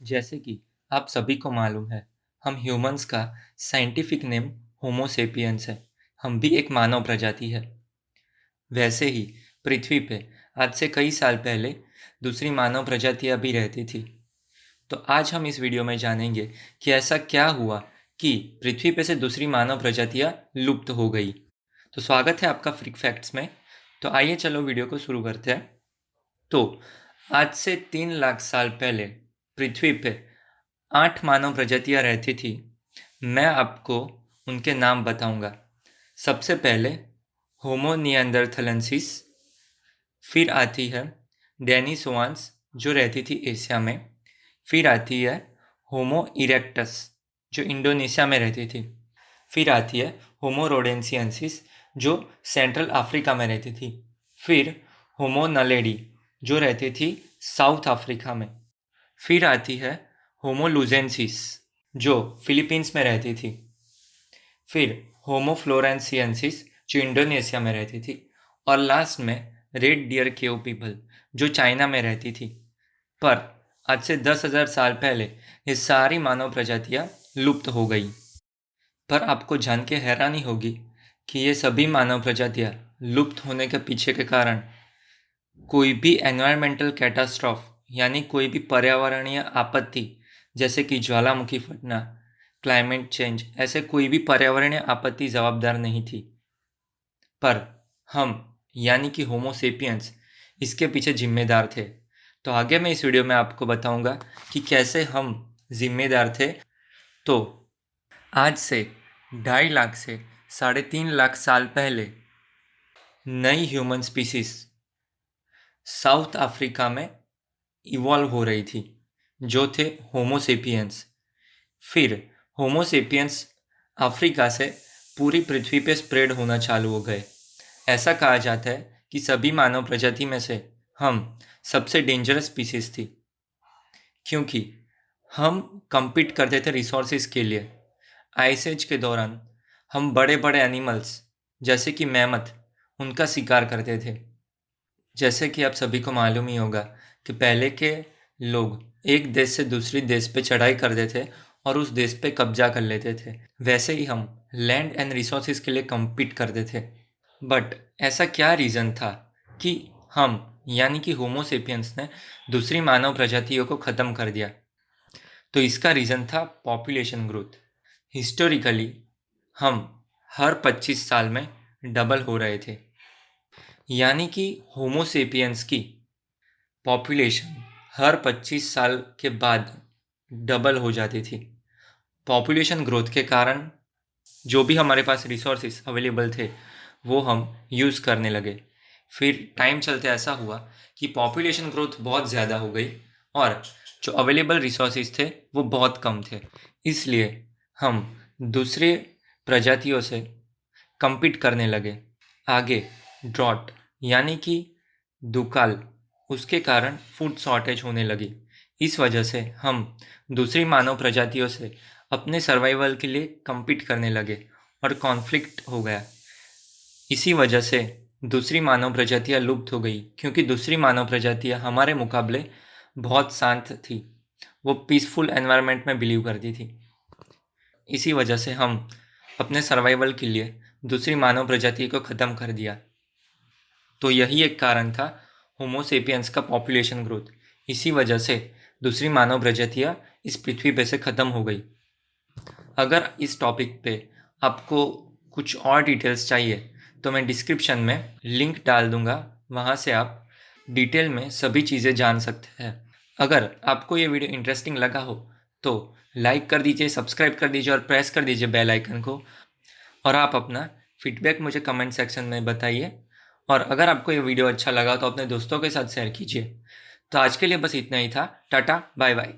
जैसे कि आप सभी को मालूम है, हम ह्यूमंस का साइंटिफिक नेम होमो सेपियंस है। हम भी एक मानव प्रजाति है। वैसे ही पृथ्वी पे आज से कई साल पहले दूसरी मानव प्रजातियां भी रहती थी। तो आज हम इस वीडियो में जानेंगे कि ऐसा क्या हुआ कि पृथ्वी पे से दूसरी मानव प्रजातियां लुप्त हो गई। तो स्वागत है आपका फ्रिक फैक्ट्स में। तो आइए चलो वीडियो को शुरू करते हैं। तो आज से 3 लाख साल पहले पृथ्वी पे 8 मानव प्रजातियां रहती थी। मैं आपको उनके नाम बताऊंगा। सबसे पहले होमो निएंडरथलेंसिस, फिर आती है डेनिसोवांस जो रहती थी एशिया में, फिर आती है होमो इरेक्टस जो इंडोनेशिया में रहती थी, फिर आती है होमो रोडेंसियंसिस जो सेंट्रल अफ्रीका में रहती थी, फिर होमो नलेडी जो रहती थी साउथ अफ्रीका में, फिर आती है होमो लुजेंसिस जो फिलीपींस में रहती थी, फिर होमो फ्लोरेंसियंसिस जो इंडोनेशिया में रहती थी, और लास्ट में रेड डियर केव पीपल जो चाइना में रहती थी। पर आज से 10,000 साल पहले ये सारी मानव प्रजातियां लुप्त हो गई। पर आपको जान के हैरानी होगी कि ये सभी मानव प्रजातियां लुप्त होने के पीछे के कारण कोई भी एनवायरमेंटल कैटास्ट्रॉफ यानी कोई भी पर्यावरणीय आपत्ति जैसे कि ज्वालामुखी फटना, क्लाइमेट चेंज, ऐसे कोई भी पर्यावरणीय आपत्ति जवाबदार नहीं थी। पर हम यानी कि होमो सेपियंस इसके पीछे जिम्मेदार थे। तो आगे मैं इस वीडियो में आपको बताऊंगा कि कैसे हम जिम्मेदार थे। तो आज से 2.5 लाख से 3.5 लाख साल पहले नई ह्यूमन स्पीसीज साउथ अफ्रीका में इवॉल्व हो रही थी जो थे होमो सेपियंस। फिर होमो सेपियंस अफ्रीका से पूरी पृथ्वी पे स्प्रेड होना चालू हो गए। ऐसा कहा जाता है कि सभी मानव प्रजाति में से हम सबसे डेंजरस स्पीसीज थी, क्योंकि हम compete करते थे रिसोर्सेज के लिए। आइस एज के दौरान हम बड़े बड़े एनिमल्स जैसे कि मैमथ उनका शिकार करते थे। जैसे कि आप सभी को मालूम ही होगा कि पहले के लोग एक देश से दूसरी देश पे चढ़ाई करते थे और उस देश पे कब्जा कर लेते थे। वैसे ही हम लैंड एंड रिसोर्सेज के लिए compete करते थे। बट ऐसा क्या रीज़न था कि हम यानी कि होमो सेपियंस ने दूसरी मानव प्रजातियों को ख़त्म कर दिया? तो इसका रीज़न था पॉपुलेशन ग्रोथ। हिस्टोरिकली हम हर 25 साल में डबल हो रहे थे, यानी कि होमो सेपियंस की पॉपुलेशन हर 25 साल के बाद डबल हो जाती थी। पॉपुलेशन ग्रोथ के कारण जो भी हमारे पास रिसोर्सेज अवेलेबल थे वो हम यूज़ करने लगे। फिर टाइम चलते ऐसा हुआ कि पॉपुलेशन ग्रोथ बहुत ज़्यादा हो गई और जो अवेलेबल रिसोर्सेज थे वो बहुत कम थे। इसलिए हम दूसरे प्रजातियों से compete करने लगे। आगे ड्रॉट यानी कि दुकाल, उसके कारण फूड शॉर्टेज होने लगी। इस वजह से हम दूसरी मानव प्रजातियों से अपने सर्वाइवल के लिए compete करने लगे और कॉन्फ्लिक्ट हो गया। इसी वजह से दूसरी मानव प्रजातियां लुप्त हो गई, क्योंकि दूसरी मानव प्रजातियां हमारे मुकाबले बहुत शांत थी। वो पीसफुल एनवायरनमेंट में बिलीव करती थी। इसी वजह से हम अपने सर्वाइवल के लिए दूसरी मानव प्रजाति को ख़त्म कर दिया। तो यही एक कारण था होमो सेपियंस का पॉपुलेशन ग्रोथ। इसी वजह से दूसरी मानव प्रजातियां इस पृथ्वी पे से ख़त्म हो गई। अगर इस टॉपिक पे आपको कुछ और डिटेल्स चाहिए तो मैं डिस्क्रिप्शन में लिंक डाल दूंगा, वहाँ से आप डिटेल में सभी चीज़ें जान सकते हैं। अगर आपको ये वीडियो इंटरेस्टिंग लगा हो तो लाइक कर दीजिए, सब्सक्राइब कर दीजिए और प्रेस कर दीजिए बेल आइकन को। और आप अपना फीडबैक मुझे कमेंट सेक्शन में बताइए। और अगर आपको ये वीडियो अच्छा लगा तो अपने दोस्तों के साथ शेयर कीजिए। तो आज के लिए बस इतना ही था। टाटा बाय बाय।